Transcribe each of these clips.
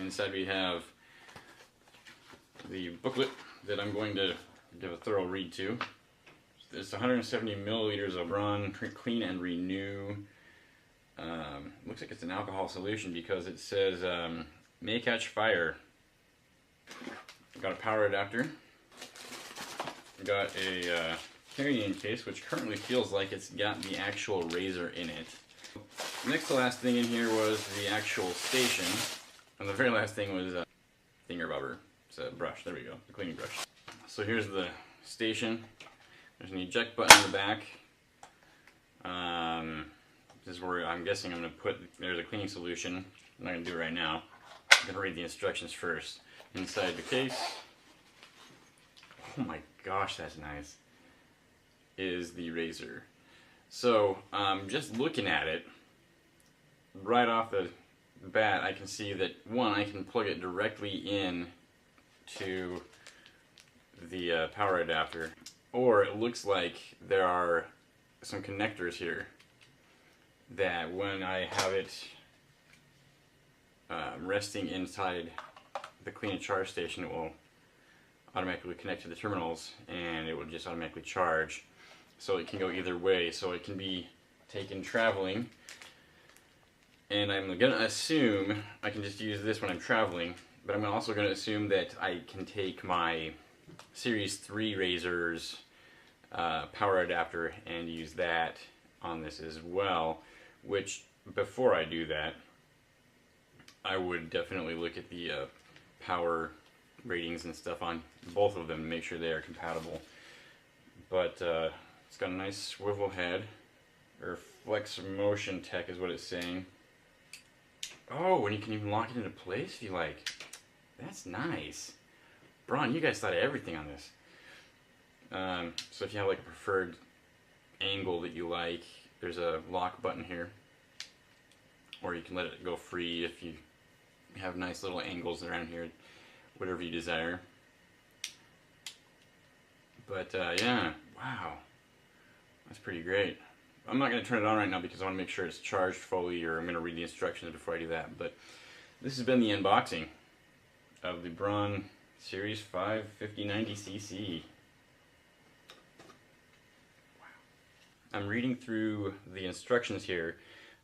Inside we have the booklet that I'm going to give a thorough read to. It's 170 milliliters of Braun Clean and Renew. Looks like it's an alcohol solution because it says may catch fire. Got a power adapter. Got a carrying case, which currently feels like it's got the actual razor in it. Next to last thing in here was the actual station, and the very last thing was a thingamabobber. It's a brush. There we go, the cleaning brush. So here's the station. There's an eject button in the back. This is where I'm guessing I'm going to put, there's a cleaning solution. I'm not going to do it right now. I'm going to read the instructions first. Inside the case, oh my gosh, that's nice, is the razor. So just looking at it, right off the bat, I can see that, one, I can plug it directly in to the power adapter, or it looks like there are some connectors here that when I have it resting inside the clean and charge station, it will automatically connect to the terminals and it will just automatically charge. So it can go either way, so it can be taken traveling, and I'm going to assume I can just use this when I'm traveling, but I'm also going to assume that I can take my Series 3 razor's power adapter and use that on this as well, which before I do that, I would definitely look at the power ratings and stuff on both of them to make sure they are compatible. But it's got a nice swivel head, or flex motion tech is what it's saying. Oh, and you can even lock it into place if you like. That's nice. Braun, you guys thought of everything on this. So if you have like a preferred angle that you like, there's a lock button here. Or you can let it go free if you have nice little angles around here, whatever you desire. But yeah, wow, that's pretty great. I'm not going to turn it on right now because I want to make sure it's charged fully, or I'm going to read the instructions before I do that. But this has been the unboxing of the Braun Series 5 5090cc. Wow. I'm reading through the instructions here.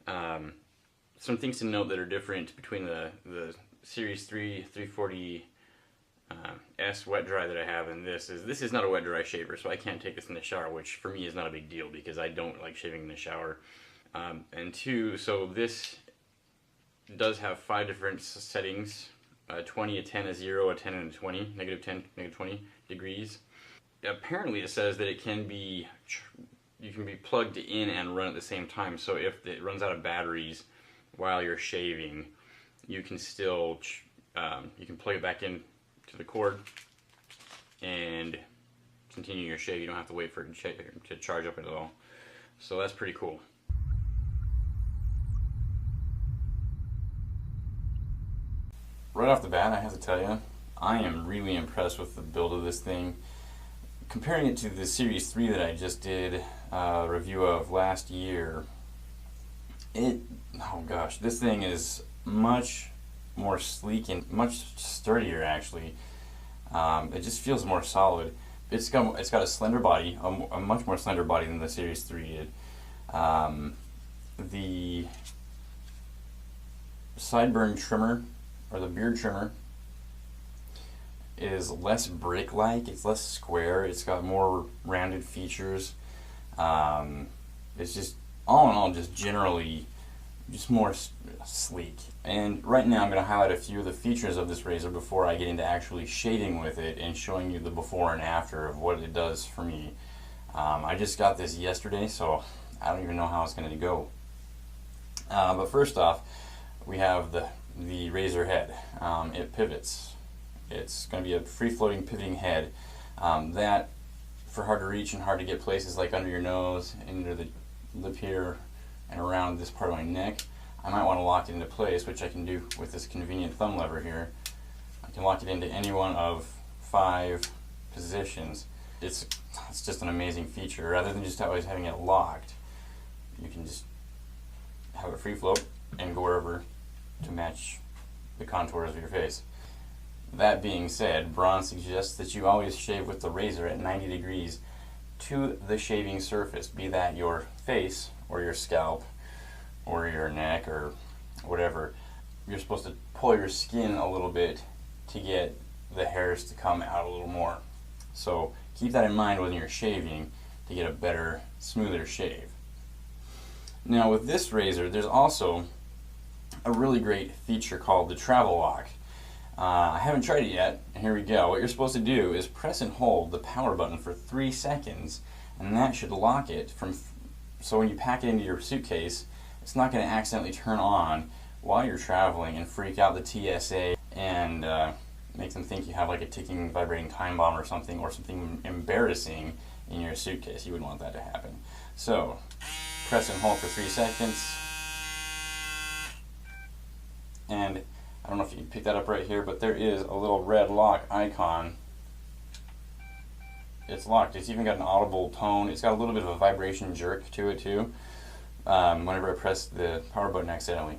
Some things to note that are different between the Series 3 340 S wet dry that I have, and this is not a wet dry shaver, so I can't take this in the shower, which for me is not a big deal because I don't like shaving in the shower. And two, so this does have 5 different settings: 20, a 10, a 0, a 10, and a 20, negative 10, negative 20 degrees. Apparently it says that it can be, you can be plugged in and run at the same time, so if it runs out of batteries while you're shaving, you can still you can plug it back in to the cord and continue your shave. You don't have to wait for it to charge up at all. So that's pretty cool. Right off the bat, I have to tell you, I am really impressed with the build of this thing. Comparing it to the Series 3 that I just did a review of last year, oh gosh, this thing is much more sleek and much sturdier actually. It just feels more solid. It's got a slender body, a much more slender body than the Series 3 did. The sideburn trimmer, or the beard trimmer, is less brick-like. It's less square. It's got more rounded features. It's just, all in all, just generally just more sleek. And right now I'm going to highlight a few of the features of this razor before I get into actually shaving with it and showing you the before and after of what it does for me. I just got this yesterday, so I don't even know how it's going to go. But first off, we have the razor head. It pivots. It's going to be a free-floating pivoting head that, for hard to reach and hard to get places like under your nose, under the lip here, and around this part of my neck, I might want to lock it into place, which I can do with this convenient thumb lever here. I can lock it into any one of 5 positions. It's just an amazing feature. Rather than just always having it locked, you can just have it free float and go wherever to match the contours of your face. That being said, Braun suggests that you always shave with the razor at 90 degrees to the shaving surface, be that your face or your scalp or your neck or whatever. You're supposed to pull your skin a little bit to get the hairs to come out a little more. So keep that in mind when you're shaving to get a better, smoother shave. Now with this razor, there's also a really great feature called the travel lock. I haven't tried it yet, and here we go. What you're supposed to do is press and hold the power button for 3 seconds, and that should lock it from, so when you pack it into your suitcase, it's not going to accidentally turn on while you're traveling and freak out the TSA and make them think you have like a ticking, vibrating time bomb or something embarrassing in your suitcase. You wouldn't want that to happen. So, press and hold for 3 seconds, and I don't know if you can pick that up right here, but there is a little red lock icon. It's locked. It's even got an audible tone. It's got a little bit of a vibration jerk to it too, whenever I press the power button accidentally.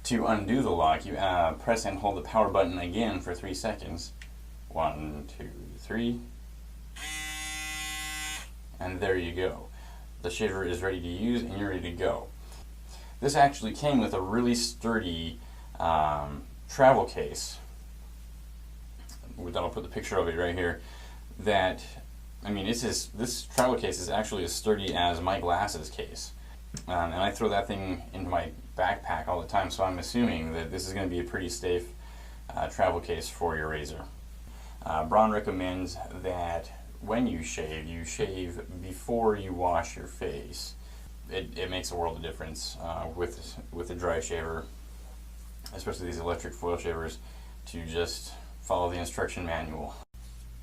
To undo the lock, you press and hold the power button again for 3 seconds. 1, 2, 3. And there you go. The shaver is ready to use and you're ready to go. This actually came with a really sturdy travel case. I'll put the picture of it right here. That, I mean, this travel case is actually as sturdy as my glasses case. And I throw that thing into my backpack all the time, so I'm assuming that this is going to be a pretty safe travel case for your razor. Braun recommends that when you shave before you wash your face. It makes a world of difference with a dry shaver, especially these electric foil shavers, to just follow the instruction manual.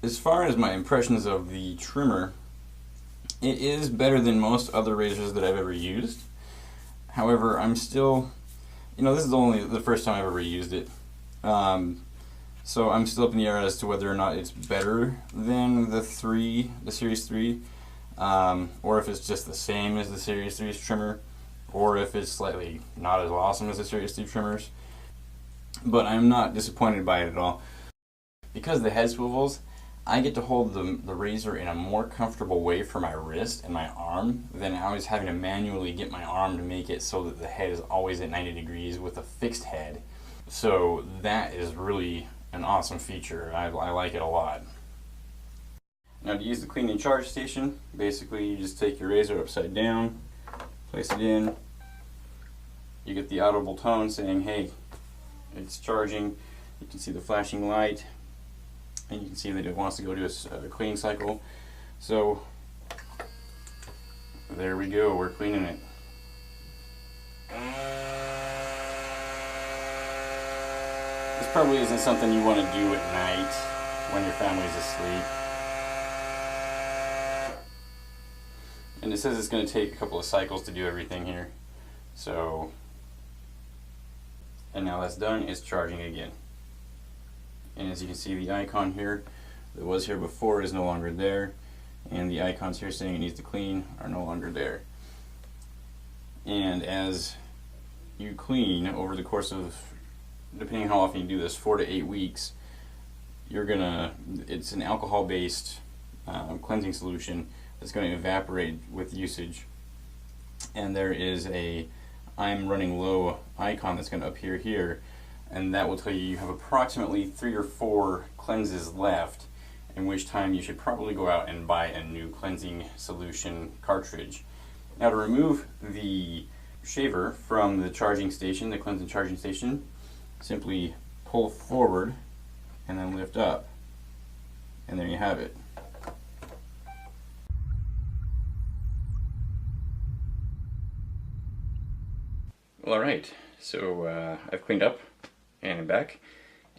As far as my impressions of the trimmer, it is better than most other razors that I've ever used. However, I'm still, this is only the first time I've ever used it. So I'm still up in the air as to whether or not it's better than the Series 3, or if it's just the same as the Series 3's trimmer, or if it's slightly not as awesome as the Series 3 trimmers. But I'm not disappointed by it at all. Because the head swivels, I get to hold the razor in a more comfortable way for my wrist and my arm than always having to manually get my arm to make it so that the head is always at 90 degrees with a fixed head. So that is really an awesome feature. I like it a lot. Now to use the clean and charge station, basically you just take your razor upside down, place it in, you get the audible tone saying, hey, it's charging. You can see the flashing light, and you can see that it wants to go to a cleaning cycle. So there we go, we're cleaning it. This probably isn't something you want to do at night when your family's asleep. And it says it's going to take a couple of cycles to do everything here. So, and now that's done, it's charging again. And as you can see, the icon here that was here before is no longer there, and the icons here saying it needs to clean are no longer there. And as you clean over the course of, depending on how often you do this, 4 to 8 weeks, it's an alcohol-based cleansing solution that's going to evaporate with usage. And there is a I'm running low icon that's going to appear here, and that will tell you have approximately 3 or 4 cleanses left, in which time you should probably go out and buy a new cleansing solution cartridge. Now to remove the shaver from the charging station, the cleansing charging station, simply pull forward and then lift up, and there you have it. Well, alright, so I've cleaned up and I'm back,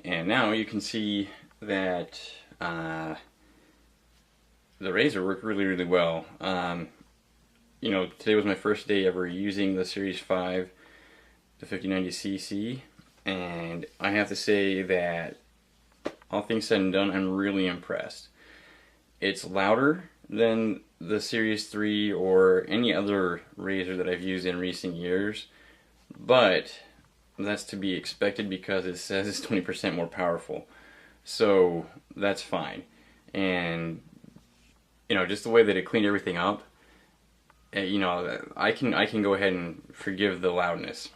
and now you can see that the razor worked really, really well. Today was my first day ever using the Series 5, the 5090cc, and I have to say that all things said and done, I'm really impressed. It's louder than the Series 3 or any other razor that I've used in recent years, but that's to be expected because it says it's 20% more powerful. So that's fine. And you know, just the way that it cleaned everything up, you know, I can go ahead and forgive the loudness.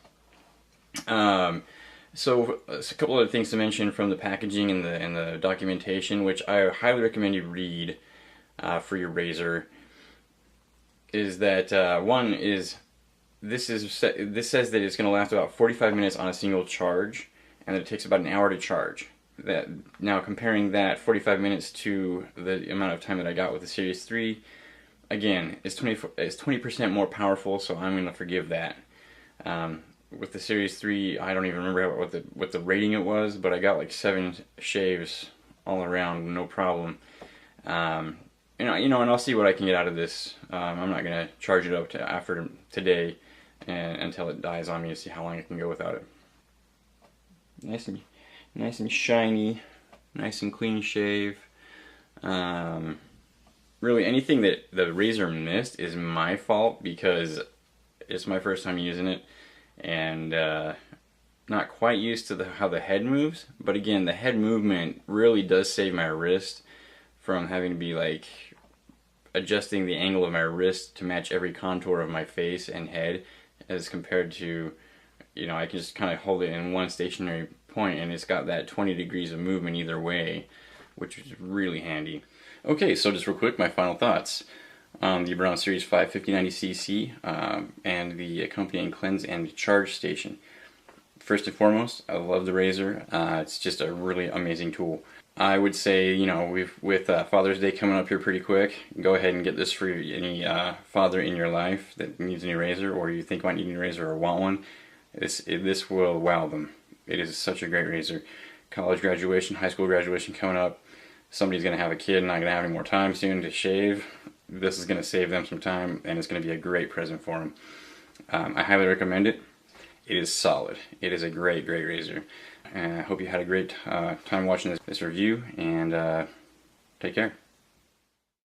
So a couple other things to mention from the packaging and the documentation, which I highly recommend you read for your razor, is that one is this says that it's going to last about 45 minutes on a single charge, and that it takes about an hour to charge. That now, comparing that 45 minutes to the amount of time that I got with the Series 3, again, it's 20% more powerful, so I'm going to forgive that. With the Series 3, I don't even remember what the rating it was, but I got like 7 shaves all around, no problem. You know, and I'll see what I can get out of this. I'm not gonna charge it up after today until it dies on me to see how long I can go without it. Nice and shiny, nice and clean shave. Really, anything that the razor missed is my fault because it's my first time using it, and not quite used to how the head moves. But again, the head movement really does save my wrist from having to be like adjusting the angle of my wrist to match every contour of my face and head, as compared to, you know, I can just kind of hold it in one stationary point and it's got that 20 degrees of movement either way, which is really handy. Okay, so just real quick, my final thoughts on the Braun Series 55090cc and the accompanying cleanse and charge station. First and foremost, I love the razor. It's just a really amazing tool. I would say, you know, with Father's Day coming up here pretty quick, go ahead and get this for any father in your life that needs a new razor, or you think might need a new razor or want one. This will wow them. It is such a great razor. College graduation, high school graduation coming up. Somebody's going to have a kid and not going to have any more time soon to shave. This is going to save them some time, and it's going to be a great present for them. I highly recommend it. It is solid. It is a great razor. And I hope you had a great time watching this review, and take care.